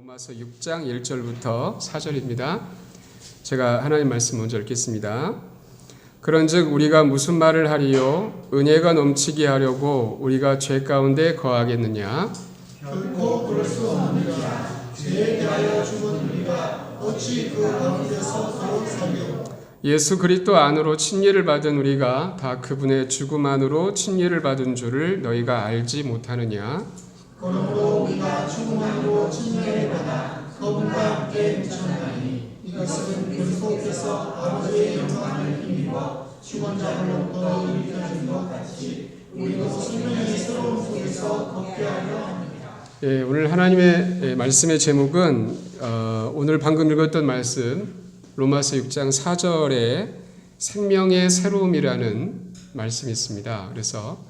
로마서 6장 1절부터 4절입니다. 제가 하나님 말씀 먼저 읽겠습니다. 그런즉 우리가 무슨 말을 하리요? 은혜가 넘치게 하려고 우리가 죄 가운데 거하겠느냐? 결코 그럴 수 없느니라. 죄에 대하여 죽은 우리가 어찌 그 가운데서 더욱 살리요? 예수 그리스도 안으로 침례를 받은 우리가 다 그분의 죽음 안으로 침례를 받은 줄을 너희가 알지 못하느냐? 그러므로 우리가 죽음 안으로 침례를 받아 그분과 함께 묻혔나니 이것은 그리스도께서 아버지의 영광을 힘입어 죽은 자들로부터 일으켜진 것 같이 우리도 생명의 새로운 속에서 걷게 하려 합니다. 오늘 하나님의 말씀의 제목은 오늘 방금 읽었던 말씀 로마서 6장 4절에 생명의 새로움이라는 말씀이 있습니다. 그래서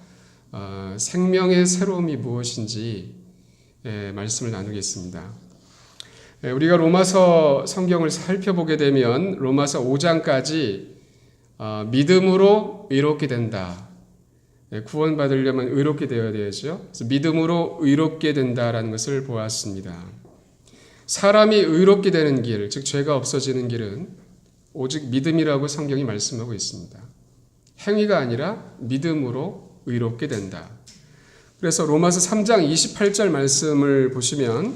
생명의 새로움이 무엇인지 말씀을 나누겠습니다. 우리가 로마서 성경을 살펴보게 되면 로마서 5장까지 믿음으로 의롭게 된다. 구원받으려면 의롭게 되어야 되죠. 그래서 믿음으로 의롭게 된다라는 것을 보았습니다. 사람이 의롭게 되는 길, 즉 죄가 없어지는 길은 오직 믿음이라고 성경이 말씀하고 있습니다. 행위가 아니라 믿음으로 의롭게 된다. 그래서 로마서 3장 28절 말씀을 보시면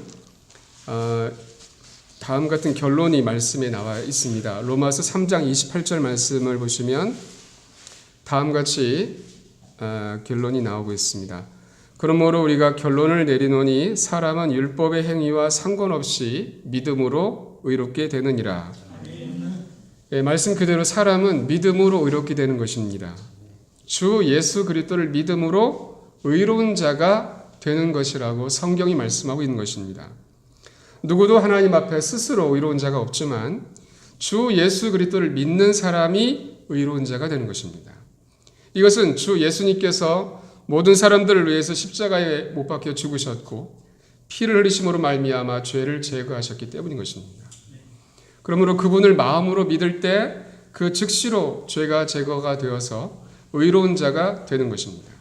다음 같은 결론이 말씀에 나와 있습니다. 로마서 3장 28절 말씀을 보시면 다음 같이 결론이 나오고 있습니다. 그러므로 우리가 결론을 내리노니 사람은 율법의 행위와 상관없이 믿음으로 의롭게 되느니라. 말씀 그대로 사람은 믿음으로 의롭게 되는 것입니다. 주 예수 그리스도를 믿음으로 의로운 자가 되는 것이라고 성경이 말씀하고 있는 것입니다. 누구도 하나님 앞에 스스로 의로운 자가 없지만 주 예수 그리스도를 믿는 사람이 의로운 자가 되는 것입니다. 이것은 주 예수님께서 모든 사람들을 위해서 십자가에 못 박혀 죽으셨고 피를 흘리심으로 말미암아 죄를 제거하셨기 때문인 것입니다. 그러므로 그분을 마음으로 믿을 때 그 즉시로 죄가 제거가 되어서 의로운 자가 되는 것입니다.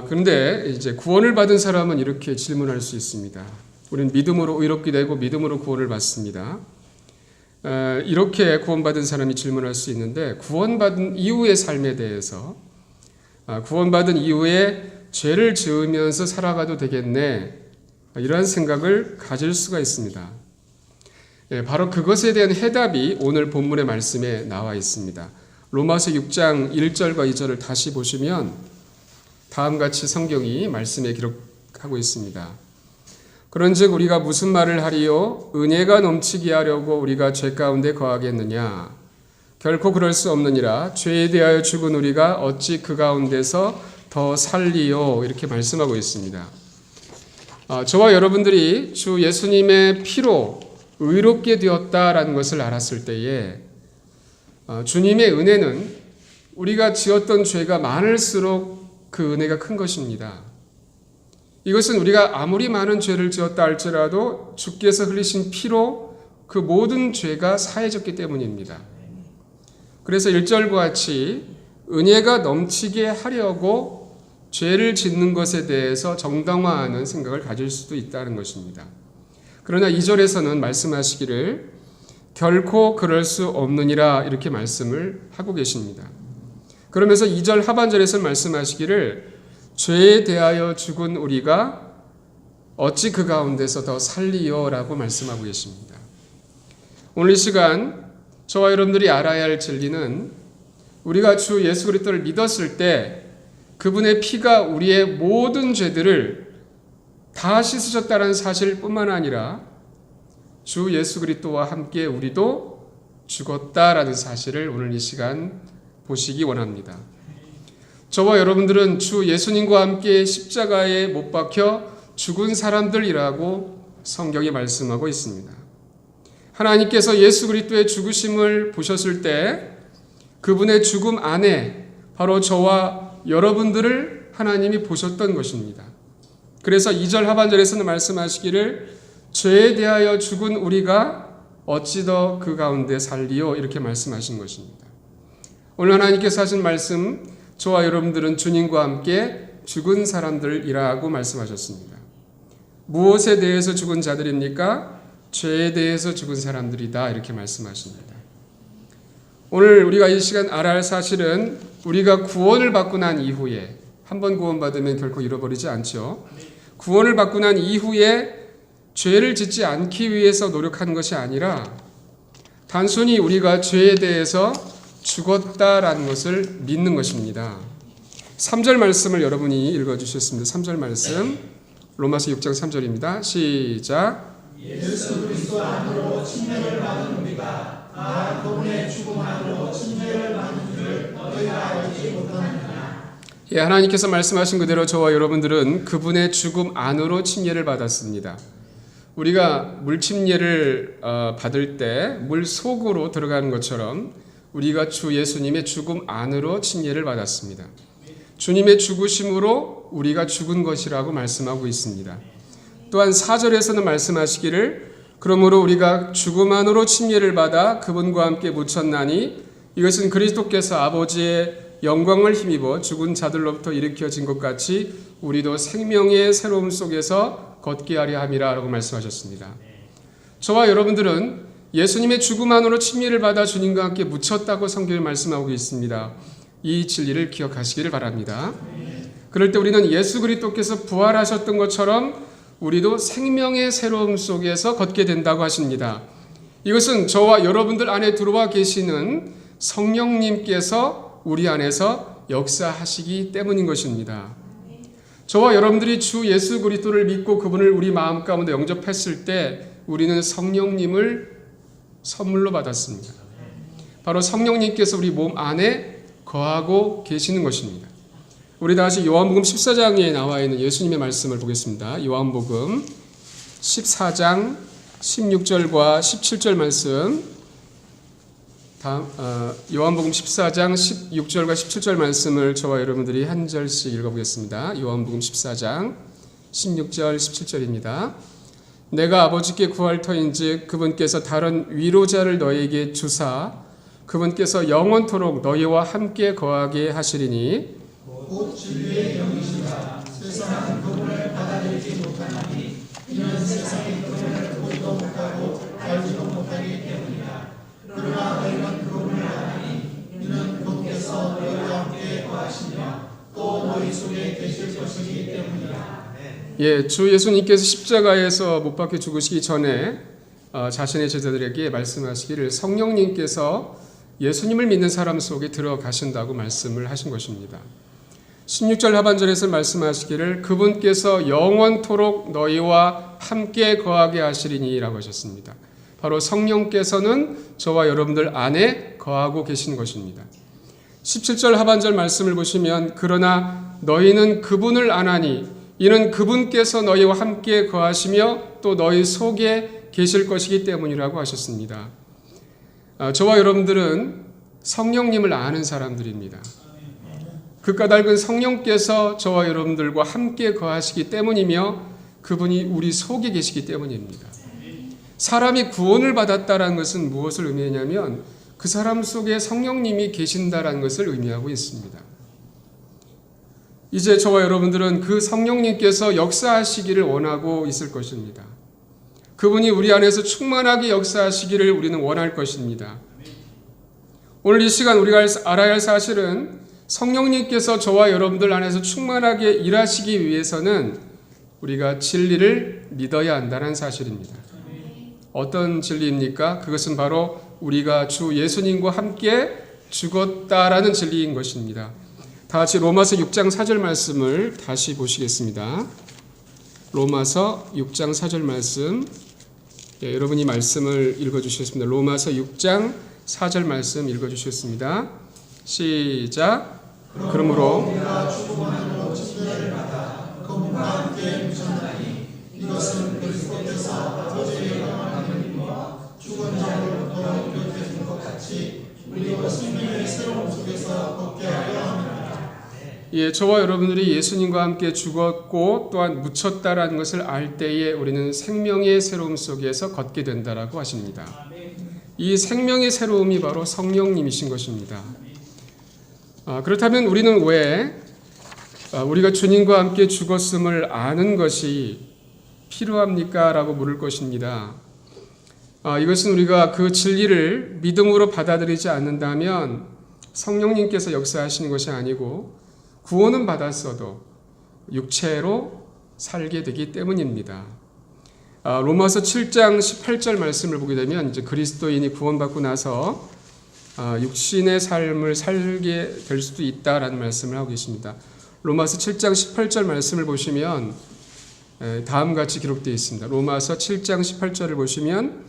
그런데 이제 구원을 받은 사람은 이렇게 질문할 수 있습니다. 우리는 믿음으로 의롭게 되고 믿음으로 구원을 받습니다. 이렇게 구원받은 사람이 질문할 수 있는데 구원받은 이후의 삶에 대해서 구원받은 이후에 죄를 지으면서 살아가도 되겠네 이러한 생각을 가질 수가 있습니다. 바로 그것에 대한 해답이 오늘 본문의 말씀에 나와 있습니다. 로마서 6장 1절과 2절을 다시 보시면 다음같이 성경이 말씀에 기록하고 있습니다. 그런즉 우리가 무슨 말을 하리요? 은혜가 넘치게 하려고 우리가 죄 가운데 거하겠느냐? 결코 그럴 수 없느니라. 죄에 대하여 죽은 우리가 어찌 그 가운데서 더 살리요? 이렇게 말씀하고 있습니다. 저와 여러분들이 주 예수님의 피로 의롭게 되었다라는 것을 알았을 때에 주님의 은혜는 우리가 지었던 죄가 많을수록 그 은혜가 큰 것입니다. 이것은 우리가 아무리 많은 죄를 지었다 할지라도 주께서 흘리신 피로 그 모든 죄가 사해졌기 때문입니다. 그래서 1절과 같이 은혜가 넘치게 하려고 죄를 짓는 것에 대해서 정당화하는 생각을 가질 수도 있다는 것입니다. 그러나 2절에서는 말씀하시기를 결코 그럴 수 없느니라 이렇게 말씀을 하고 계십니다. 그러면서 2절 하반절에서 말씀하시기를 죄에 대하여 죽은 우리가 어찌 그 가운데서 더 살리요라고 말씀하고 계십니다. 오늘 이 시간 저와 여러분들이 알아야 할 진리는 우리가 주 예수 그리스도를 믿었을 때 그분의 피가 우리의 모든 죄들을 다 씻으셨다는 사실뿐만 아니라 주 예수 그리스도와 함께 우리도 죽었다라는 사실을 오늘 이 시간 보시기 원합니다. 저와 여러분들은 주 예수님과 함께 십자가에 못 박혀 죽은 사람들이라고 성경이 말씀하고 있습니다. 하나님께서 예수 그리스도의 죽으심을 보셨을 때 그분의 죽음 안에 바로 저와 여러분들을 하나님이 보셨던 것입니다. 그래서 2절 하반절에서는 말씀하시기를 죄에 대하여 죽은 우리가 어찌 더 그 가운데 살리요 이렇게 말씀하신 것입니다. 오늘 하나님께서 하신 말씀 저와 여러분들은 주님과 함께 죽은 사람들이라고 말씀하셨습니다. 무엇에 대해서 죽은 자들입니까? 죄에 대해서 죽은 사람들이다. 이렇게 말씀하십니다. 오늘 우리가 이 시간 알아야 할 사실은 우리가 구원을 받고 난 이후에 한번 구원받으면 결코 잃어버리지 않죠. 구원을 받고 난 이후에 죄를 짓지 않기 위해서 노력하는 것이 아니라 단순히 우리가 죄에 대해서 죽었다라는 것을 믿는 것입니다. 3절 말씀을 여러분이 읽어주셨습니다. 3절 말씀 로마서 6장 3절입니다. 시작. 예수 그리스도 안으로 침례를 받은 우리가 그분의 죽음 안으로 침례를 받은 줄 너희가 알지 못하느냐. 예, 하나님께서 말씀하신 그대로 저와 여러분들은 그분의 죽음 안으로 침례를 받았습니다. 우리가 물 침례를 받을 때 물 속으로 들어가는 것처럼 우리가 주 예수님의 죽음 안으로 침례를 받았습니다. 주님의 죽으심으로 우리가 죽은 것이라고 말씀하고 있습니다. 또한 4절에서는 말씀하시기를 그러므로 우리가 죽음 안으로 침례를 받아 그분과 함께 묻혔나니 이것은 그리스도께서 아버지의 영광을 힘입어 죽은 자들로부터 일으켜진 것 같이 우리도 생명의 새로움 속에서 걷게 하려 함이라 라고 말씀하셨습니다. 저와 여러분들은 예수님의 죽음 안으로 침례를 받아 주님과 함께 묻혔다고 성경이 말씀하고 있습니다. 이 진리를 기억하시기를 바랍니다. 그럴 때 우리는 예수 그리스도께서 부활하셨던 것처럼 우리도 생명의 새로움 속에서 걷게 된다고 하십니다. 이것은 저와 여러분들 안에 들어와 계시는 성령님께서 우리 안에서 역사하시기 때문인 것입니다. 저와 여러분들이 주 예수 그리스도를 믿고 그분을 우리 마음 가운데 영접했을 때 우리는 성령님을 선물로 받았습니다. 바로 성령님께서 우리 몸 안에 거하고 계시는 것입니다. 우리 다시 요한복음 14장에 나와 있는 예수님의 말씀을 보겠습니다. 요한복음 14장 16절과 17절 말씀. 요한복음 14장 16절과 17절 말씀을 저와 여러분들이 한 절씩 읽어보겠습니다. 요한복음 14장 16절 17절입니다. 내가 아버지께 구할 터인즉 그분께서 다른 위로자를 너희에게 주사 그분께서 영원토록 너희와 함께 거하게 하시리니 곧 진리의 영이시라. 세상은 그분을 받아들이지 못하나니 이는 세상이 그분을 보지도 못하고 알지도 못하기 때문이라. 그러나 너희는 그분을 아나니 이는 그분께서 너희와 함께 거하시며 또 너희 속에 계실 것이기 때문이라. 예, 주 예수님께서 십자가에서 못 박혀 죽으시기 전에 자신의 제자들에게 말씀하시기를 성령님께서 예수님을 믿는 사람 속에 들어가신다고 말씀을 하신 것입니다. 16절 하반절에서 말씀하시기를 그분께서 영원토록 너희와 함께 거하게 하시리니 라고 하셨습니다. 바로 성령께서는 저와 여러분들 안에 거하고 계신 것입니다. 17절 하반절 말씀을 보시면 그러나 너희는 그분을 아나니 이는 그분께서 너희와 함께 거하시며 또 너희 속에 계실 것이기 때문이라고 하셨습니다. 저와 여러분들은 성령님을 아는 사람들입니다. 그 까닭은 성령께서 저와 여러분들과 함께 거하시기 때문이며 그분이 우리 속에 계시기 때문입니다. 사람이 구원을 받았다는 것은 무엇을 의미하냐면 그 사람 속에 성령님이 계신다는 것을 의미하고 있습니다. 이제 저와 여러분들은 그 성령님께서 역사하시기를 원하고 있을 것입니다. 그분이 우리 안에서 충만하게 역사하시기를 우리는 원할 것입니다. 오늘 이 시간 우리가 알아야 할 사실은 성령님께서 저와 여러분들 안에서 충만하게 일하시기 위해서는 우리가 진리를 믿어야 한다는 사실입니다. 어떤 진리입니까? 그것은 바로 우리가 주 예수님과 함께 죽었다라는 진리인 것입니다. 다 같이 로마서 6장 4절 말씀을 다시 보시겠습니다. 로마서 6장 4절 말씀. 예, 여러분이 말씀을 읽어주셨습니다. 로마서 6장 4절 말씀 읽어주셨습니다. 시작. 그러므로 우리가 죽음 안으로 침례를 받아 그분과 함께 묻혔나니 이것은 그리스도께서 아버지의 영광을 힘입어 죽은 자들로부터 일으켜진 것 같이 우리도 생명의 새로움 속에서 걷게 하려 합니다. 예, 저와 여러분들이 예수님과 함께 죽었고 또한 묻혔다라는 것을 알 때에 우리는 생명의 새로움 속에서 걷게 된다라고 하십니다. 이 생명의 새로움이 바로 성령님이신 것입니다. 그렇다면 우리는 왜 우리가 주님과 함께 죽었음을 아는 것이 필요합니까? 라고 물을 것입니다. 이것은 우리가 그 진리를 믿음으로 받아들이지 않는다면 성령님께서 역사하시는 것이 아니고 구원은 받았어도 육체로 살게 되기 때문입니다. 로마서 7장 18절 말씀을 보게 되면 이제 그리스도인이 구원받고 나서 육신의 삶을 살게 될 수도 있다라는 말씀을 하고 계십니다. 로마서 7장 18절 말씀을 보시면 다음과 같이 기록되어 있습니다. 로마서 7장 18절을 보시면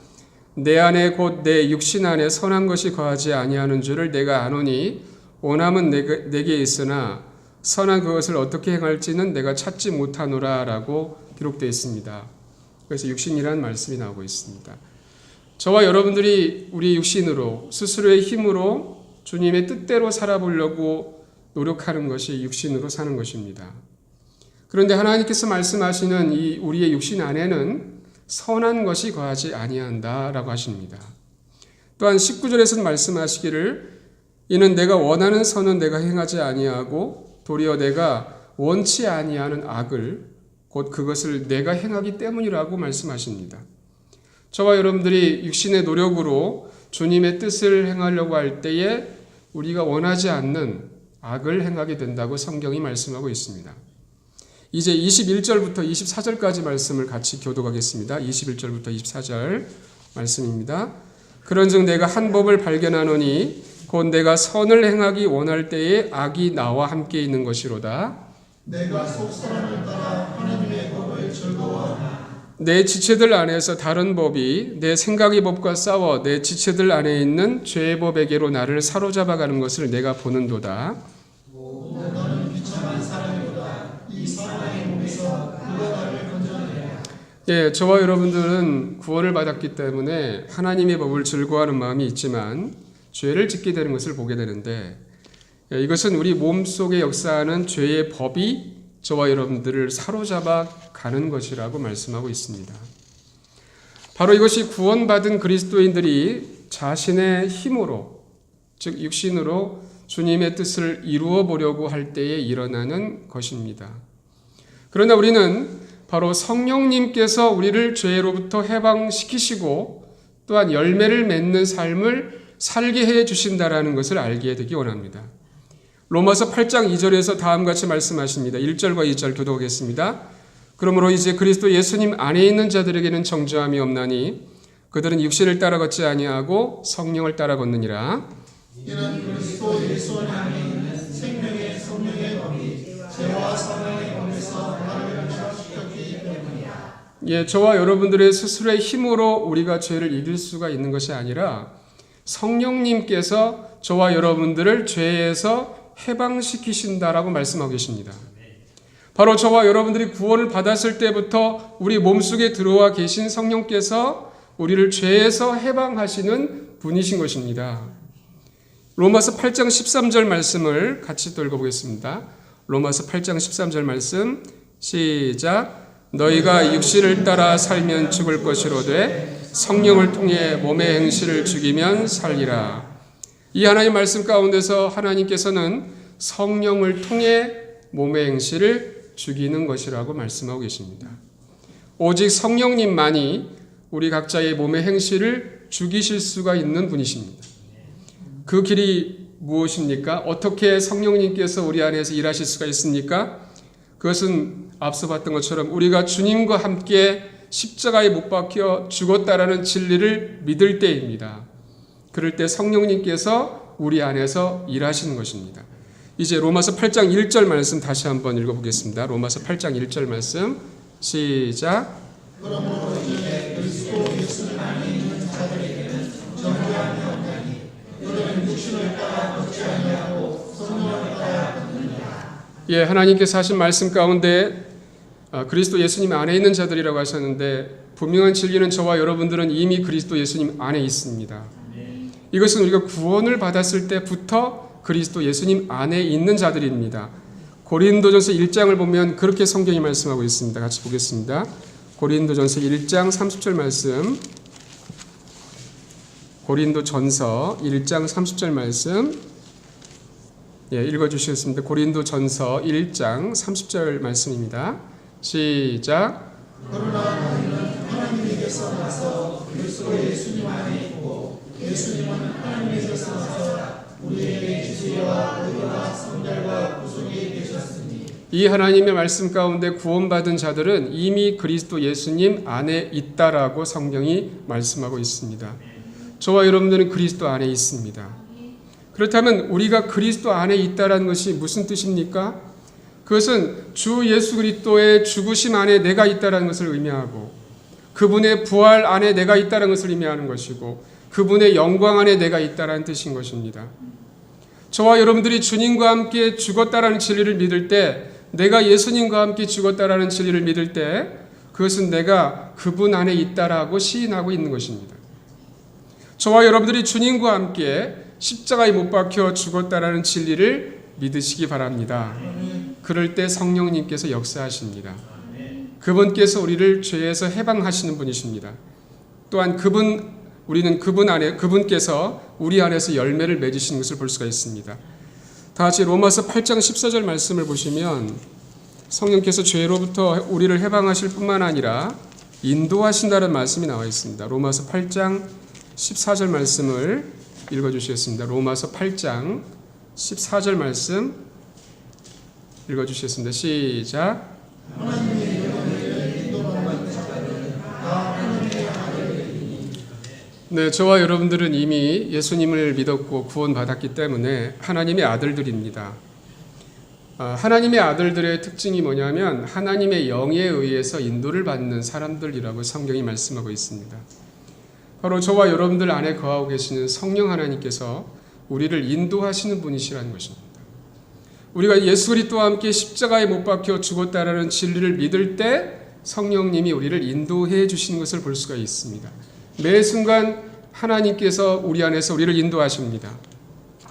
내 안에 곧 내 육신 안에 선한 것이 거하지 아니하는 줄을 내가 아노니 원함은 내게 있으나 선한 그것을 어떻게 행할지는 내가 찾지 못하노라 라고 기록되어 있습니다. 그래서 육신이라는 말씀이 나오고 있습니다. 저와 여러분들이 우리 육신으로 스스로의 힘으로 주님의 뜻대로 살아보려고 노력하는 것이 육신으로 사는 것입니다. 그런데 하나님께서 말씀하시는 이 우리의 육신 안에는 선한 것이 거하지 아니한다라고 하십니다. 또한 19절에서는 말씀하시기를 이는 내가 원하는 선은 내가 행하지 아니하고 도리어 내가 원치 아니하는 악을 곧 그것을 내가 행하기 때문이라고 말씀하십니다. 저와 여러분들이 육신의 노력으로 주님의 뜻을 행하려고 할 때에 우리가 원하지 않는 악을 행하게 된다고 성경이 말씀하고 있습니다. 이제 21절부터 24절까지 말씀을 같이 교독하겠습니다. 21절부터 24절 말씀입니다. 그런즉 내가 한 법을 발견하노니 곧 내가 선을 행하기 원할 때에 악이 나와 함께 있는 것이로다. 내가 속사람을 따라 하나님의 법을 즐거워하나 내 지체들 안에서 다른 법이 내 생각의 법과 싸워 내 지체들 안에 있는 죄의 법에게로 나를 사로잡아가는 것을 내가 보는도다. 너는 비참한 사람이로다. 이 사망의 몸에서 누가 나를 건져내랴. 예, 저와 여러분들은 구원을 받았기 때문에 하나님의 법을 즐거워하는 마음이 있지만 죄를 짓게 되는 것을 보게 되는데 이것은 우리 몸속에 역사하는 죄의 법이 저와 여러분들을 사로잡아 가는 것이라고 말씀하고 있습니다. 바로 이것이 구원받은 그리스도인들이 자신의 힘으로 즉 육신으로 주님의 뜻을 이루어 보려고 할 때에 일어나는 것입니다. 그러나 우리는 바로 성령님께서 우리를 죄로부터 해방시키시고 또한 열매를 맺는 삶을 살게 해 주신다라는 것을 알게 되기 원합니다. 로마서 8장 2절에서 다음과 같이 말씀하십니다. 1절과 2절 교독하겠습니다. 그러므로 이제 그리스도 예수님 안에 있는 자들에게는 정죄함이 없나니 그들은 육신을 따라 걷지 아니하고 성령을 따라 걷느니라. 이는 그리스도 예수 안에 있는 생명의 성령의 법이 죄와 사망의 법에서 나를 변화시켰기 때문이야. 예, 저와 여러분들의 스스로의 힘으로 우리가 죄를 이길 수가 있는 것이 아니라 성령님께서 저와 여러분들을 죄에서 해방시키신다라고 말씀하고 계십니다. 바로 저와 여러분들이 구원을 받았을 때부터 우리 몸속에 들어와 계신 성령께서 우리를 죄에서 해방하시는 분이신 것입니다. 로마서 8장 13절 말씀을 같이 또 읽어보겠습니다. 로마서 8장 13절 말씀 시작. 너희가 육신을 따라 살면 죽을 것이로되 성령을 통해 몸의 행실을 죽이면 살리라. 이 하나님 말씀 가운데서 하나님께서는 성령을 통해 몸의 행실을 죽이는 것이라고 말씀하고 계십니다. 오직 성령님만이 우리 각자의 몸의 행실을 죽이실 수가 있는 분이십니다. 그 길이 무엇입니까? 어떻게 성령님께서 우리 안에서 일하실 수가 있습니까? 그것은 앞서 봤던 것처럼 우리가 주님과 함께 십자가에 못 박혀 죽었다라는 진리를 믿을 때입니다. 그럴 때 성령님께서 우리 안에서 일하시는 것입니다. 이제 로마서 8장 1절 말씀 다시 한번 읽어보겠습니다. 로마서 8장 1절 말씀 시작. 그러므로 이에 그리스도 예수 안에 있는 자들에게는 정죄함이 없나니 그들은 육신을 따라 걷지 아니하고 성령을 따라 걷느니라. 예, 하나님께서 하신 말씀 가운데 그리스도 예수님 안에 있는 자들이라고 하셨는데 분명한 진리는 저와 여러분들은 이미 그리스도 예수님 안에 있습니다. 이것은 우리가 구원을 받았을 때부터 그리스도 예수님 안에 있는 자들입니다. 고린도전서 1장을 보면 그렇게 성경이 말씀하고 있습니다. 같이 보겠습니다. 고린도전서 1장 30절 말씀. 고린도전서 1장 30절 말씀. 예, 읽어주시겠습니다. 고린도전서 1장 30절 말씀입니다. 시작. 그러나 너희는 하나님에게서 나서 그리스도 예수님 안에 있고 예수님은 하나님에게서 나서 우리에게 지혜와 의와 성결과 구속이 되셨으니 이 하나님의 말씀 가운데 구원받은 자들은 이미 그리스도 예수님 안에 있다라고 성경이 말씀하고 있습니다. 저와 여러분들은 그리스도 안에 있습니다. 그렇다면 우리가 그리스도 안에 있다라는 것이 무슨 뜻입니까? 그것은 주 예수 그리스도의 죽으심 안에 내가 있다라는 것을 의미하고 그분의 부활 안에 내가 있다는 것을 의미하는 것이고 그분의 영광 안에 내가 있다라는 뜻인 것입니다. 저와 여러분들이 주님과 함께 죽었다라는 진리를 믿을 때, 내가 예수님과 함께 죽었다라는 진리를 믿을 때 그것은 내가 그분 안에 있다라고 시인하고 있는 것입니다. 저와 여러분들이 주님과 함께 십자가에 못 박혀 죽었다라는 진리를 믿으시기 바랍니다. 그럴 때 성령님께서 역사하십니다. 그분께서 우리를 죄에서 해방하시는 분이십니다. 또한 우리는 그분 안에, 그분께서 우리 안에서 열매를 맺으시는 것을 볼 수가 있습니다. 다 같이 로마서 8장 14절 말씀을 보시면 성령께서 죄로부터 우리를 해방하실 뿐만 아니라 인도하신다는 말씀이 나와 있습니다. 로마서 8장 14절 말씀을 읽어주시겠습니다. 로마서 8장 14절 말씀 읽어주시겠습니다. 시작. 네, 저와 여러분들은 이미 예수님을 믿었고 구원받았기 때문에 하나님의 아들들입니다. 하나님의 아들들의 특징이 뭐냐면 하나님의 영에 의해서 인도를 받는 사람들이라고 성경이 말씀하고 있습니다. 바로 저와 여러분들 안에 거하고 계시는 성령 하나님께서 우리를 인도하시는 분이시라는 것입니다. 우리가 예수 그리스도와 함께 십자가에 못 박혀 죽었다라는 진리를 믿을 때 성령님이 우리를 인도해 주시는 것을 볼 수가 있습니다. 매 순간 하나님께서 우리 안에서 우리를 인도하십니다.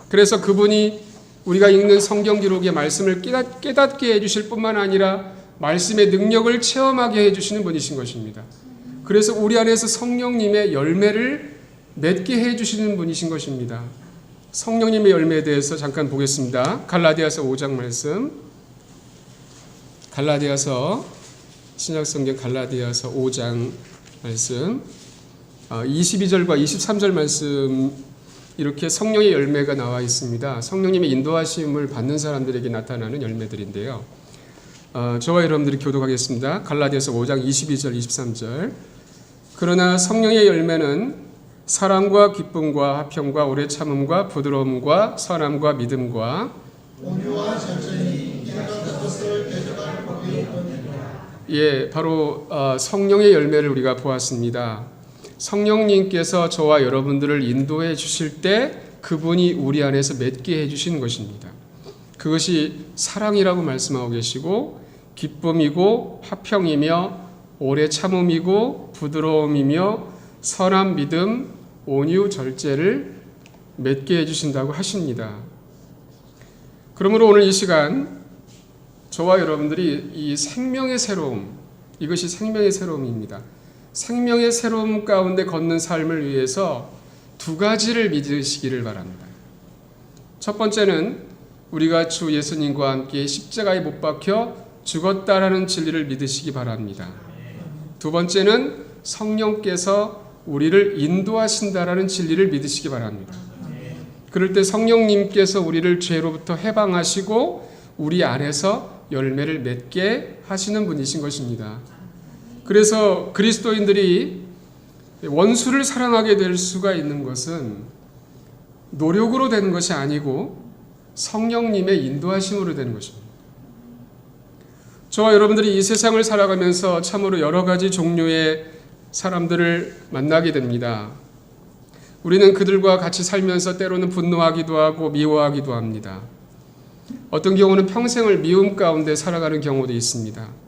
그래서 그분이 우리가 읽는 성경 기록의 말씀을 깨닫게 해주실 뿐만 아니라 말씀의 능력을 체험하게 해주시는 분이신 것입니다. 그래서 우리 안에서 성령님의 열매를 맺게 해주시는 분이신 것입니다. 성령님의 열매에 대해서 잠깐 보겠습니다. 갈라디아서 5장 말씀. 신약성경 갈라디아서 5장 말씀. 22절과 23절 말씀 이렇게 성령의 열매가 나와 있습니다. 성령님의 인도하심을 받는 사람들에게 나타나는 열매들인데요. 저와 여러분들이 교독하겠습니다. 갈라디아서 5장 22절 23절. 그러나 성령의 열매는 사랑과 기쁨과 화평과 오래 참음과 부드러움과 선함과 믿음과 온유와 절제니 내가 그것을 대적할 법이 없느니라. 예, 바로 성령의 열매를 우리가 보았습니다. 성령님께서 저와 여러분들을 인도해 주실 때 그분이 우리 안에서 맺게 해 주시는 것입니다. 그것이 사랑이라고 말씀하고 계시고 기쁨이고 화평이며 오래 참음이고 부드러움이며 선한 믿음, 온유, 절제를 맺게 해주신다고 하십니다. 그러므로 오늘 이 시간 저와 여러분들이 이 생명의 새로움, 이것이 생명의 새로움입니다. 생명의 새로움 가운데 걷는 삶을 위해서 두 가지를 믿으시기를 바랍니다. 첫 번째는 우리가 주 예수님과 함께 십자가에 못 박혀 죽었다라는 진리를 믿으시기 바랍니다. 두 번째는 성령께서 우리를 인도하신다라는 진리를 믿으시기 바랍니다. 그럴 때 성령님께서 우리를 죄로부터 해방하시고 우리 안에서 열매를 맺게 하시는 분이신 것입니다. 그래서 그리스도인들이 원수를 사랑하게 될 수가 있는 것은 노력으로 되는 것이 아니고 성령님의 인도하심으로 되는 것입니다. 저와 여러분들이 이 세상을 살아가면서 참으로 여러 가지 종류의 사람들을 만나게 됩니다. 우리는 그들과 같이 살면서 때로는 분노하기도 하고 미워하기도 합니다. 어떤 경우는 평생을 미움 가운데 살아가는 경우도 있습니다.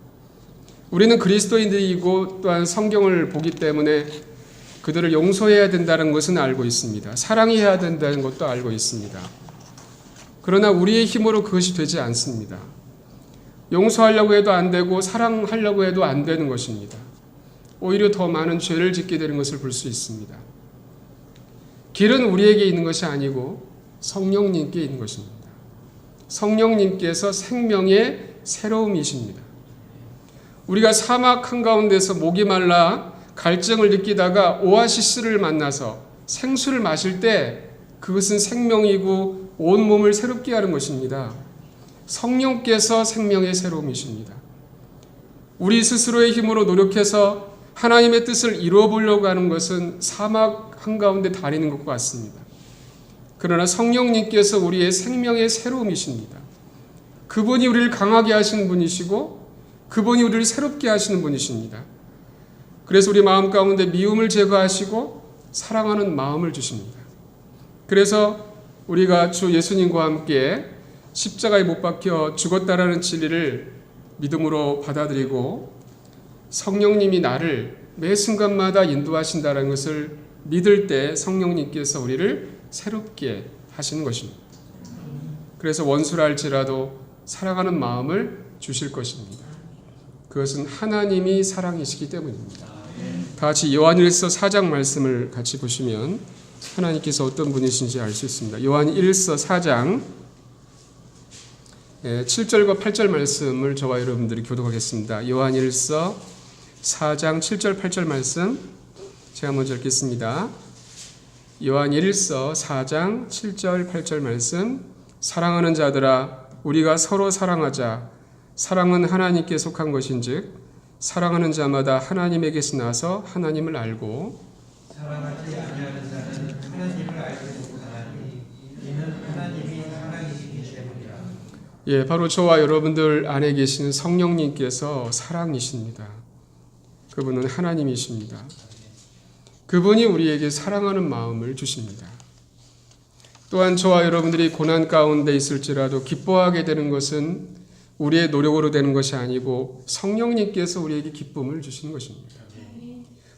우리는 그리스도인들이고 또한 성경을 보기 때문에 그들을 용서해야 된다는 것은 알고 있습니다. 사랑해야 된다는 것도 알고 있습니다. 그러나 우리의 힘으로 그것이 되지 않습니다. 용서하려고 해도 안 되고 사랑하려고 해도 안 되는 것입니다. 오히려 더 많은 죄를 짓게 되는 것을 볼 수 있습니다. 길은 우리에게 있는 것이 아니고 성령님께 있는 것입니다. 성령님께서 생명의 새로움이십니다. 우리가 사막 한가운데서 목이 말라 갈증을 느끼다가 오아시스를 만나서 생수를 마실 때 그것은 생명이고 온 몸을 새롭게 하는 것입니다. 성령께서 생명의 새로움이십니다. 우리 스스로의 힘으로 노력해서 하나님의 뜻을 이루어 보려고 하는 것은 사막 한가운데 다니는 것과 같습니다. 그러나 성령님께서 우리의 생명의 새로움이십니다. 그분이 우리를 강하게 하시는 분이시고 그분이 우리를 새롭게 하시는 분이십니다. 그래서 우리 마음 가운데 미움을 제거하시고 사랑하는 마음을 주십니다. 그래서 우리가 주 예수님과 함께 십자가에 못 박혀 죽었다라는 진리를 믿음으로 받아들이고 성령님이 나를 매 순간마다 인도하신다는 것을 믿을 때 성령님께서 우리를 새롭게 하시는 것입니다. 그래서 원수라 할지라도 사랑하는 마음을 주실 것입니다. 그것은 하나님이 사랑이시기 때문입니다. 다 같이 요한일서 4장 말씀을 같이 보시면 하나님께서 어떤 분이신지 알 수 있습니다. 요한일서 4장 7절과 8절 말씀을 저와 여러분들이 교독하겠습니다. 요한일서 4장 7절 8절 말씀 제가 먼저 읽겠습니다. 요한일서 4장 7절 8절 말씀 사랑하는 자들아 우리가 서로 사랑하자. 사랑은 하나님께 속한 것인즉 사랑하는 자마다 하나님에게서 나서 하나님을 알고 사랑하지 아니하는 자는 하나님을 알지 못하나니 이는 하나님이 사랑이시기 때문이라. 예, 바로 저와 여러분들 안에 계시는 성령님께서 사랑이십니다. 그분은 하나님이십니다. 그분이 우리에게 사랑하는 마음을 주십니다. 또한 저와 여러분들이 고난 가운데 있을지라도 기뻐하게 되는 것은 우리의 노력으로 되는 것이 아니고 성령님께서 우리에게 기쁨을 주시는 것입니다.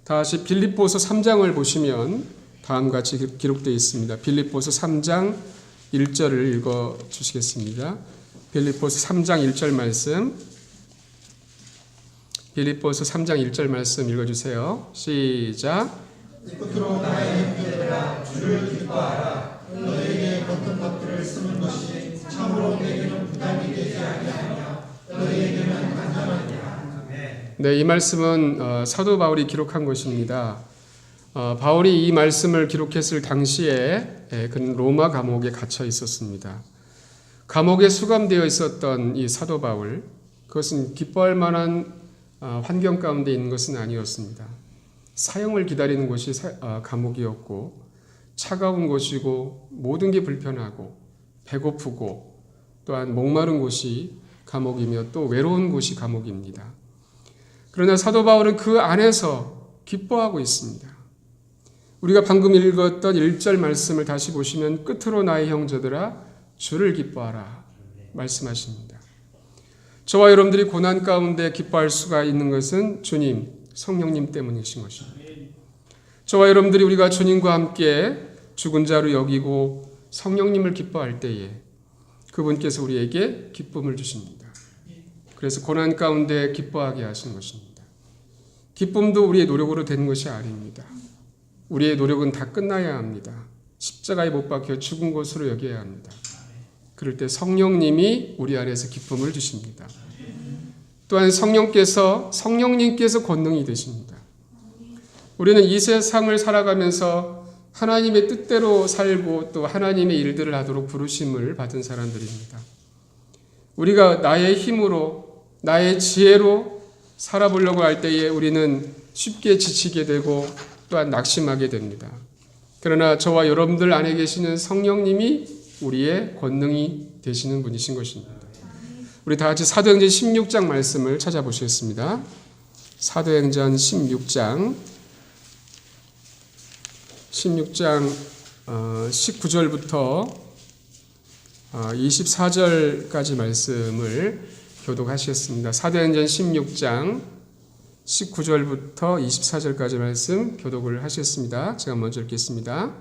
다시 빌립보서 3장을 보시면 다음같이 기록되어 있습니다. 빌립보서 3장 1절을 읽어 주시겠습니다. 빌립보서 3장 1절 말씀 빌립보서 3장 1절 말씀 읽어주세요. 시작. 끝으로 나의 형제들아 주를 기뻐하라. 너에게 겉은 것들을 쓰는 것이 참으로 내게는 부담이 되지 아니하며 너에게는 안전하니라. 네, 이 말씀은 사도 바울이 기록한 것입니다. 바울이 이 말씀을 기록했을 당시에 그는 로마 감옥에 갇혀 있었습니다. 감옥에 수감되어 있었던 이 사도 바울, 그것은 기뻐할 만한 환경 가운데 있는 것은 아니었습니다. 사형을 기다리는 곳이 감옥이었고 차가운 곳이고 모든 게 불편하고 배고프고 또한 목마른 곳이 감옥이며 또 외로운 곳이 감옥입니다. 그러나 사도 바울은 그 안에서 기뻐하고 있습니다. 우리가 방금 읽었던 1절 말씀을 다시 보시면 끝으로 나의 형제들아 주를 기뻐하라 말씀하십니다. 저와 여러분들이 고난 가운데 기뻐할 수가 있는 것은 주님, 성령님 때문이신 것입니다. 저와 여러분들이 우리가 주님과 함께 죽은 자로 여기고 성령님을 기뻐할 때에 그분께서 우리에게 기쁨을 주십니다. 그래서 고난 가운데 기뻐하게 하시는 것입니다. 기쁨도 우리의 노력으로 되는 것이 아닙니다. 우리의 노력은 다 끝나야 합니다. 십자가에 못 박혀 죽은 것으로 여겨야 합니다. 그럴 때 성령님이 우리 안에서 기쁨을 주십니다. 또한 성령님께서 권능이 되십니다. 우리는 이 세상을 살아가면서 하나님의 뜻대로 살고 또 하나님의 일들을 하도록 부르심을 받은 사람들입니다. 우리가 나의 힘으로 나의 지혜로 살아보려고 할 때에 우리는 쉽게 지치게 되고 또한 낙심하게 됩니다. 그러나 저와 여러분들 안에 계시는 성령님이 우리의 권능이 되시는 분이신 것입니다. 우리 다 같이 사도행전 16장 말씀을 찾아보시겠습니다. 사도행전 16장 19절부터 24절까지 말씀을 교독하시겠습니다. 사도행전 16장 19절부터 24절까지 말씀 교독을 하시겠습니다. 제가 먼저 읽겠습니다.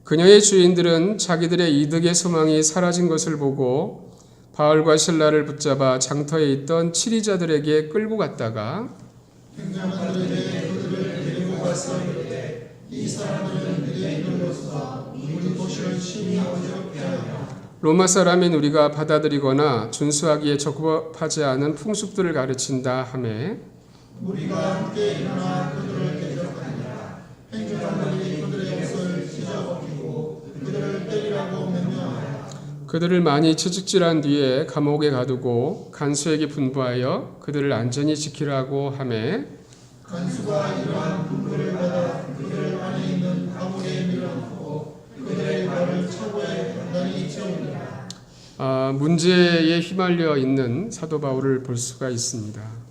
그녀의 주인들은 자기들의 이득의 소망이 사라진 것을 보고 바울과 실라를 붙잡아 장터에 있던 치리자들에게 끌고 갔다가 행정관들에게 그들을 데리고 가서 이르되 이 사람들은 그의 이름으로써 우리 도시를 침이하고 괴하며 로마 사람인 우리가 받아들이거나 준수하기에 적합하지 않은 풍습들을 가르친다 하매 우리가 함께 일어나 그들을 대적하니라. 행정관들이 그들의 옷을 찢어벗기고 그들을 때리라고 명령하라. 그들을 많이 채찍질한 뒤에 감옥에 가두고 간수에게 분부하여 그들을 안전히 지키라고 하매 간수가 이러한 분부를 받아 그들 안에 있는 감옥에 밀어넣고 그들의 발을 차고에 단단히 채우니라. 문제에 휘말려 있는 사도 바울을 볼 수가 있습니다.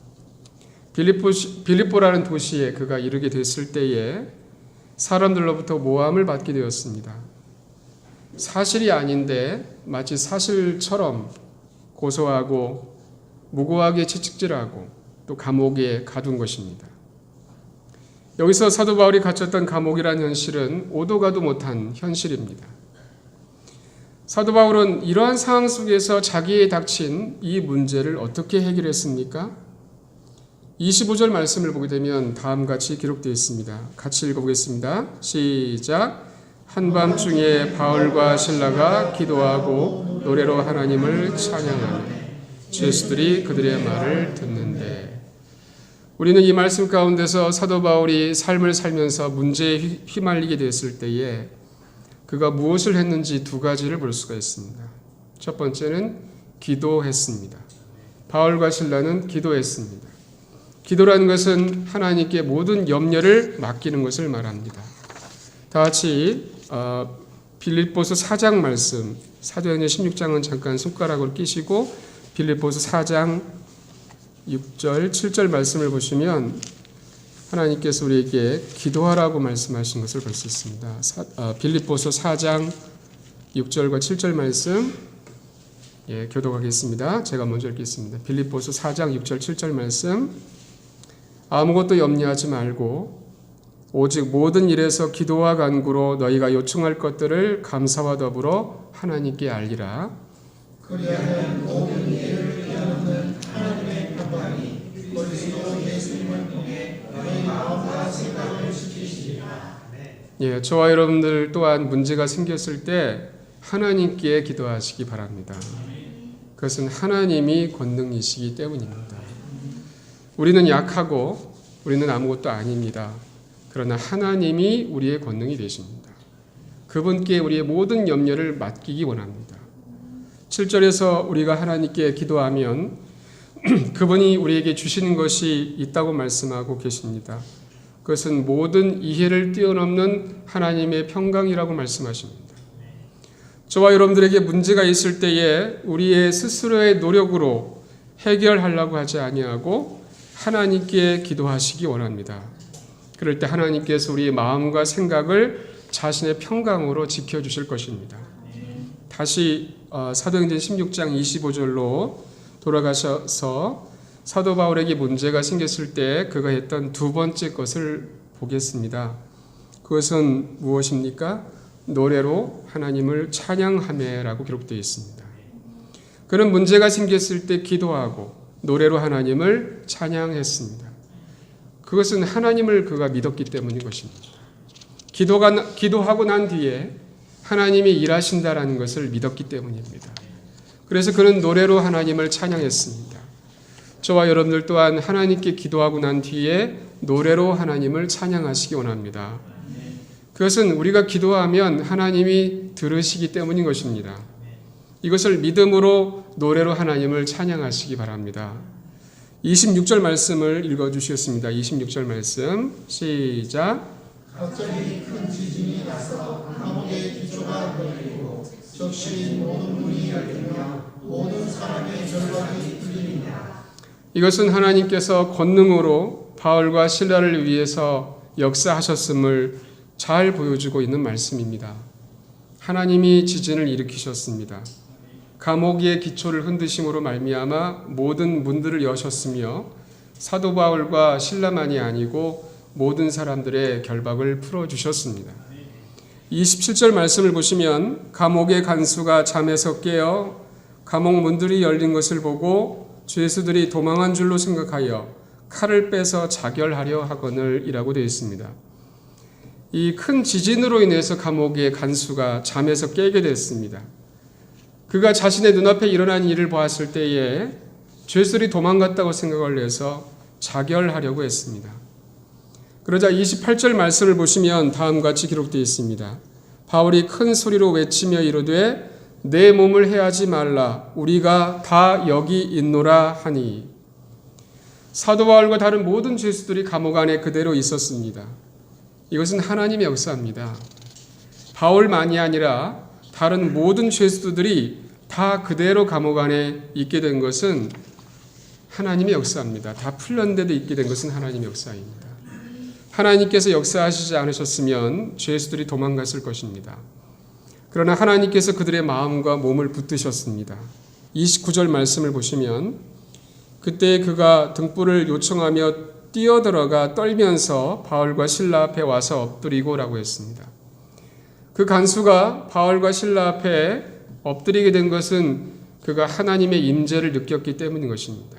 빌립보라는 도시에 그가 이르게 됐을 때에 사람들로부터 모함을 받게 되었습니다. 사실이 아닌데 마치 사실처럼 고소하고 무고하게 채찍질하고 또 감옥에 가둔 것입니다. 여기서 사도 바울이 갇혔던 감옥이라는 현실은 오도 가도 못한 현실입니다. 사도 바울은 이러한 상황 속에서 자기에 닥친 이 문제를 어떻게 해결했습니까? 25절 말씀을 보게 되면 다음같이 기록되어 있습니다. 같이 읽어보겠습니다. 시작. 한밤중에 바울과 실라가 기도하고 노래로 하나님을 찬양하며 죄수들이 그들의 말을 듣는데 우리는 이 말씀 가운데서 사도 바울이 삶을 살면서 문제에 휘말리게 됐을 때에 그가 무엇을 했는지 두 가지를 볼 수가 있습니다. 첫 번째는 기도했습니다. 바울과 실라는 기도했습니다. 기도라는 것은 하나님께 모든 염려를 맡기는 것을 말합니다. 다 같이 빌립보서 4장 말씀, 사도행전 16장은 잠깐 손가락을 끼시고 빌립보서 4장 6절, 7절 말씀을 보시면 하나님께서 우리에게 기도하라고 말씀하신 것을 볼 수 있습니다. 빌립보서 4장 6절과 7절 말씀 교독하겠습니다. 제가 먼저 읽겠습니다. 빌립보서 4장 6절 7절 말씀 아무것도 염려하지 말고 오직 모든 일에서 기도와 간구로 너희가 요청할 것들을 감사와 더불어 하나님께 알리라. 그리하면 모든 일을 뛰어넘는 하나님의 평강이 그리스도 예수님을 통해 너희 마음과 생각을 지키시리라. 저와 여러분들 또한 문제가 생겼을 때 하나님께 기도하시기 바랍니다. 그것은 하나님이 권능이시기 때문입니다. 우리는 약하고 우리는 아무것도 아닙니다. 그러나 하나님이 우리의 권능이 되십니다. 그분께 우리의 모든 염려를 맡기기 원합니다. 7절에서 우리가 하나님께 기도하면 그분이 우리에게 주시는 것이 있다고 말씀하고 계십니다. 그것은 모든 이해를 뛰어넘는 하나님의 평강이라고 말씀하십니다. 저와 여러분들에게 문제가 있을 때에 우리의 스스로의 노력으로 해결하려고 하지 아니하고 하나님께 기도하시기 원합니다. 그럴 때 하나님께서 우리의 마음과 생각을 자신의 평강으로 지켜주실 것입니다. 다시 사도행전 16장 25절로 돌아가셔서 사도 바울에게 문제가 생겼을 때 그가 했던 두 번째 것을 보겠습니다. 그것은 무엇입니까? 노래로 하나님을 찬양하며라고 기록되어 있습니다. 그는 문제가 생겼을 때 기도하고 노래로 하나님을 찬양했습니다. 그것은 하나님을 그가 믿었기 때문인 것입니다. 기도하고 난 뒤에 하나님이 일하신다라는 것을 믿었기 때문입니다. 그래서 그는 노래로 하나님을 찬양했습니다. 저와 여러분들 또한 하나님께 기도하고 난 뒤에 노래로 하나님을 찬양하시기 원합니다. 그것은 우리가 기도하면 하나님이 들으시기 때문인 것입니다. 이것을 믿음으로 노래로 하나님을 찬양하시기 바랍니다. 26절 말씀을 읽어주시겠습니다. 26절 말씀 시작. 갑자기 큰 지진이 나서 감옥의 기초가 흔들리고 적신 모든 문이 열리며 모든 사람의 절박이 들리니라. 이것은 하나님께서 권능으로 바울과 실라를 위해서 역사하셨음을 잘 보여주고 있는 말씀입니다. 하나님이 지진을 일으키셨습니다. 감옥의 기초를 흔드심으로 말미암아 모든 문들을 여셨으며 사도 바울과 실라만이 아니고 모든 사람들의 결박을 풀어주셨습니다. 27절 말씀을 보시면 감옥의 간수가 잠에서 깨어 감옥 문들이 열린 것을 보고 죄수들이 도망한 줄로 생각하여 칼을 빼서 자결하려 하거늘 이라고 되어 있습니다. 이 큰 지진으로 인해서 감옥의 간수가 잠에서 깨게 됐습니다. 그가 자신의 눈앞에 일어난 일을 보았을 때에 죄수들이 도망갔다고 생각을 해서 자결하려고 했습니다. 그러자 28절 말씀을 보시면 다음과 같이 기록되어 있습니다. 바울이 큰 소리로 외치며 이르되 내 몸을 해하지 말라 우리가 다 여기 있노라 하니. 사도 바울과 다른 모든 죄수들이 감옥 안에 그대로 있었습니다. 이것은 하나님의 역사입니다. 바울만이 아니라 다른 모든 죄수들이 다 그대로 감옥 안에 있게 된 것은 하나님의 역사입니다. 다 풀렸는데도 있게 된 것은 하나님의 역사입니다. 하나님께서 역사하시지 않으셨으면 죄수들이 도망갔을 것입니다. 그러나 하나님께서 그들의 마음과 몸을 붙드셨습니다. 29절 말씀을 보시면 그때 그가 등불을 요청하며 뛰어들어가 떨면서 바울과 실라 앞에 와서 엎드리고라고 했습니다. 그 간수가 바울과 실라 앞에 엎드리게 된 것은 그가 하나님의 임재를 느꼈기 때문인 것입니다.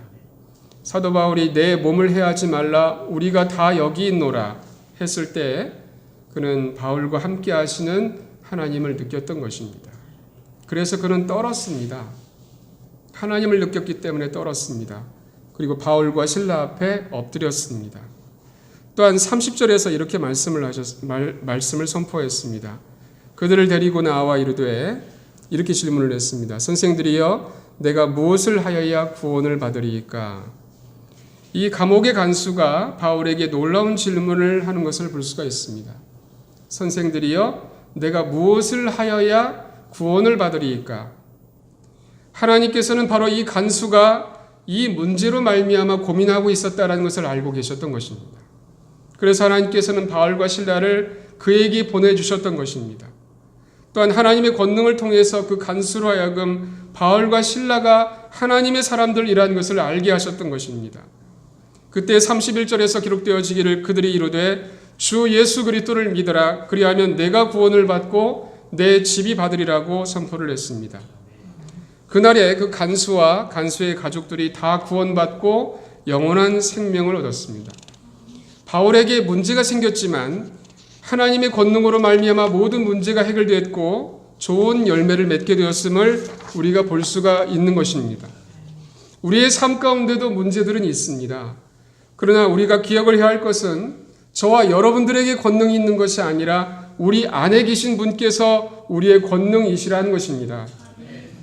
사도 바울이 내 몸을 해하지 말라 우리가 다 여기 있노라 했을 때 그는 바울과 함께 하시는 하나님을 느꼈던 것입니다. 그래서 그는 떨었습니다. 하나님을 느꼈기 때문에 떨었습니다. 그리고 바울과 실라 앞에 엎드렸습니다. 또한 30절에서 이렇게 말씀을 선포했습니다. 그들을 데리고 나와 이르되 이렇게 질문을 했습니다. 선생들이여 내가 무엇을 하여야 구원을 받으리이까? 이 감옥의 간수가 바울에게 놀라운 질문을 하는 것을 볼 수가 있습니다. 선생들이여 내가 무엇을 하여야 구원을 받으리이까? 하나님께서는 바로 이 간수가 이 문제로 말미암아 고민하고 있었다는 것을 알고 계셨던 것입니다. 그래서 하나님께서는 바울과 실라를 그에게 보내주셨던 것입니다. 또한 하나님의 권능을 통해서 그 간수로 하여금 바울과 실라가 하나님의 사람들이라는 것을 알게 하셨던 것입니다. 그때 31절에서 기록되어지기를 그들이 이르되 주 예수 그리스도를 믿으라 그리하면 내가 구원을 받고 내 집이 받으리라고 선포를 했습니다. 그날에 그 간수와 간수의 가족들이 다 구원받고 영원한 생명을 얻었습니다. 바울에게 문제가 생겼지만 하나님의 권능으로 말미암아 모든 문제가 해결되었고 좋은 열매를 맺게 되었음을 우리가 볼 수가 있는 것입니다. 우리의 삶 가운데도 문제들은 있습니다. 그러나 우리가 기억을 해야 할 것은 저와 여러분들에게 권능이 있는 것이 아니라 우리 안에 계신 분께서 우리의 권능이시라는 것입니다.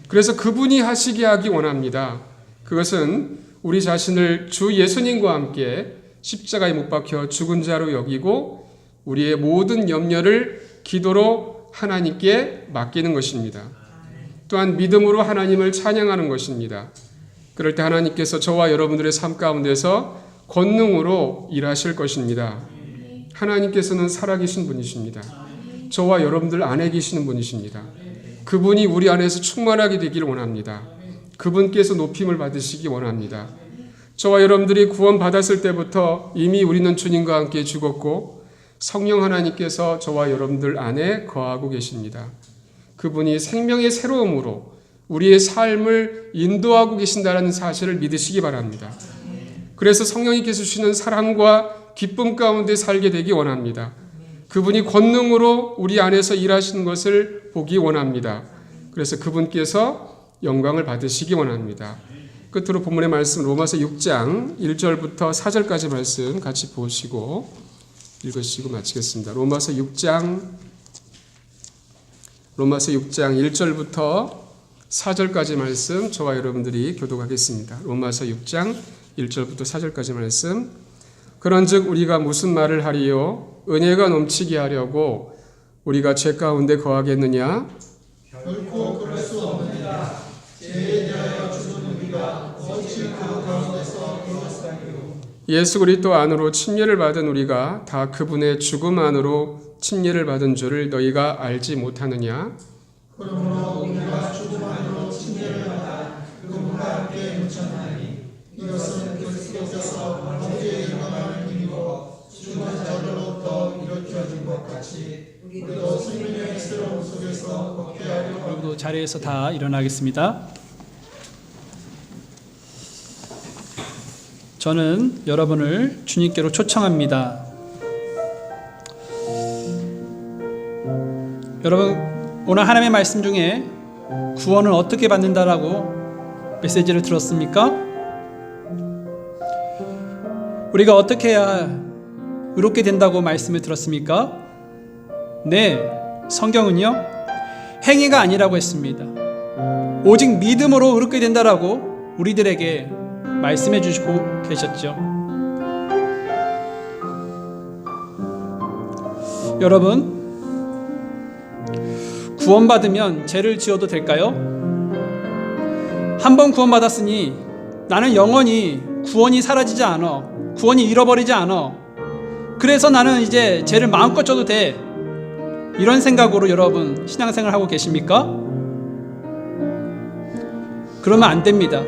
그래서 그분이 하시게 하기 원합니다. 그것은 우리 자신을 주 예수님과 함께 십자가에 못 박혀 죽은 자로 여기고 우리의 모든 염려를 기도로 하나님께 맡기는 것입니다. 또한 믿음으로 하나님을 찬양하는 것입니다. 그럴 때 하나님께서 저와 여러분들의 삶 가운데서 권능으로 일하실 것입니다. 하나님께서는 살아계신 분이십니다. 저와 여러분들 안에 계시는 분이십니다. 그분이 우리 안에서 충만하게 되기를 원합니다. 그분께서 높임을 받으시기 원합니다. 저와 여러분들이 구원받았을 때부터 이미 우리는 주님과 함께 죽었고 성령 하나님께서 저와 여러분들 안에 거하고 계십니다. 그분이 생명의 새로움으로 우리의 삶을 인도하고 계신다는 사실을 믿으시기 바랍니다. 그래서 성령님께서 주시는 사랑과 기쁨 가운데 살게 되기 원합니다. 그분이 권능으로 우리 안에서 일하시는 것을 보기 원합니다. 그래서 그분께서 영광을 받으시기 원합니다. 끝으로 본문의 말씀 로마서 6장 1절부터 4절까지 말씀 같이 보시고 읽으시고 마치겠습니다. 로마서 6장 1절부터 4절까지 말씀 저와 여러분들이 교독하겠습니다. 로마서 6장 1절부터 4절까지 말씀. 그런즉 우리가 무슨 말을 하리요? 은혜가 넘치게 하려고 우리가 죄 가운데 거하겠느냐? 결코 그럴 수 없느니라. 죄에 대하여 죽은 우리가 어찌 그 가운데서 거하리요? 예수 그리스도 안으로 침례를 받은 우리가 다 그분의 죽음 안으로 침례를 받은 줄을 너희가 알지 못하느냐? 그러므로 우리가 죽음 안으로 침례를 받아 그분과 함께 묻혔나니 이것은 그리스도께서 아버지의 영광을 힘입어 죽은 자들로부터 일으켜진 것 같이 우리도 생명의 새로움 속에서 걷게 하려 여러분도 자리에서 다 일어나겠습니다. 저는 여러분을 주님께로 초청합니다. 여러분, 오늘 하나님의 말씀 중에 구원을 어떻게 받는다라고 메시지를 들었습니까? 우리가 어떻게 해야 의롭게 된다고 말씀을 들었습니까? 네, 성경은요, 행위가 아니라고 했습니다. 오직 믿음으로 의롭게 된다라고 우리들에게 말씀해 주시고 계셨죠. 여러분, 구원받으면 죄를 지어도 될까요? 한 번 구원받았으니 나는 영원히 구원이 사라지지 않아. 구원이 잃어버리지 않아. 그래서 나는 이제 죄를 마음껏 져도 돼. 이런 생각으로 여러분 신앙생활 하고 계십니까? 그러면 안 됩니다.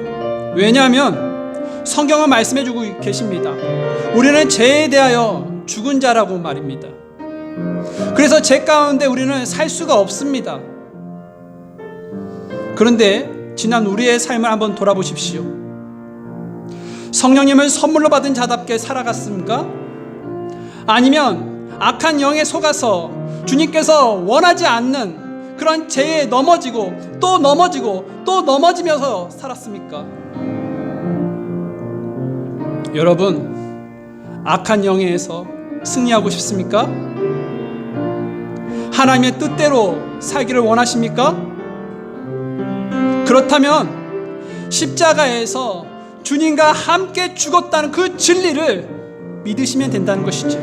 왜냐하면 성경은 말씀해주고 계십니다. 우리는 죄에 대하여 죽은 자라고 말입니다. 그래서 죄 가운데 우리는 살 수가 없습니다. 그런데 지난 우리의 삶을 한번 돌아보십시오. 성령님을 선물로 받은 자답게 살아갔습니까? 아니면 악한 영에 속아서 주님께서 원하지 않는 그런 죄에 넘어지고 또 넘어지고 또 넘어지면서 살았습니까? 여러분, 악한 영에서 승리하고 싶습니까? 하나님의 뜻대로 살기를 원하십니까? 그렇다면 십자가에서 주님과 함께 죽었다는 그 진리를 믿으시면 된다는 것이죠.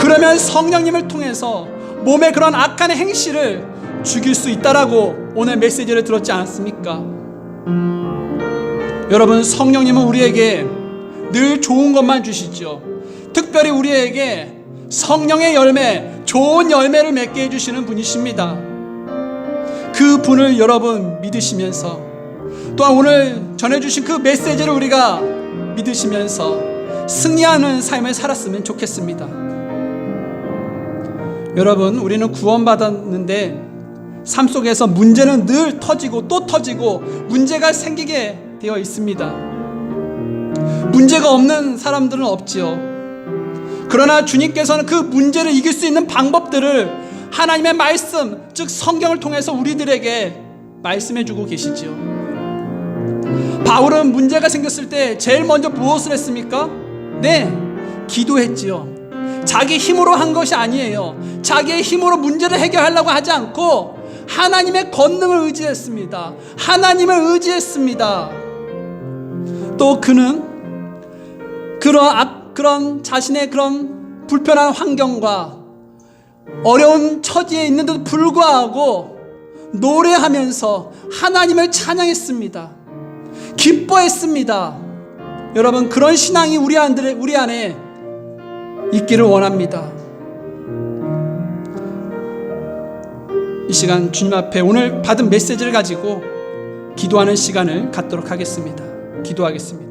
그러면 성령님을 통해서 몸의 그런 악한 행실을 죽일 수 있다라고 오늘 메시지를 들었지 않았습니까? 여러분, 성령님은 우리에게 늘 좋은 것만 주시죠. 특별히 우리에게 성령의 열매, 좋은 열매를 맺게 해주시는 분이십니다. 그 분을 여러분 믿으시면서, 또한 오늘 전해주신 그 메시지를 우리가 믿으시면서 승리하는 삶을 살았으면 좋겠습니다. 여러분, 우리는 구원받았는데 삶 속에서 문제는 늘 터지고 또 터지고 문제가 생기게 되어 있습니다. 문제가 없는 사람들은 없지요. 그러나 주님께서는 그 문제를 이길 수 있는 방법들을 하나님의 말씀, 즉 성경을 통해서 우리들에게 말씀해 주고 계시지요. 바울은 문제가 생겼을 때 제일 먼저 무엇을 했습니까? 네, 기도했지요. 자기 힘으로 한 것이 아니에요. 자기의 힘으로 문제를 해결하려고 하지 않고 하나님의 권능을 의지했습니다. 하나님을 의지했습니다. 또 그는 그런 자신의 그런 불편한 환경과 어려운 처지에 있는데도 불구하고 노래하면서 하나님을 찬양했습니다. 기뻐했습니다. 여러분, 그런 신앙이 우리 안에 있기를 원합니다. 이 시간 주님 앞에 오늘 받은 메시지를 가지고 기도하는 시간을 갖도록 하겠습니다. 기도하겠습니다.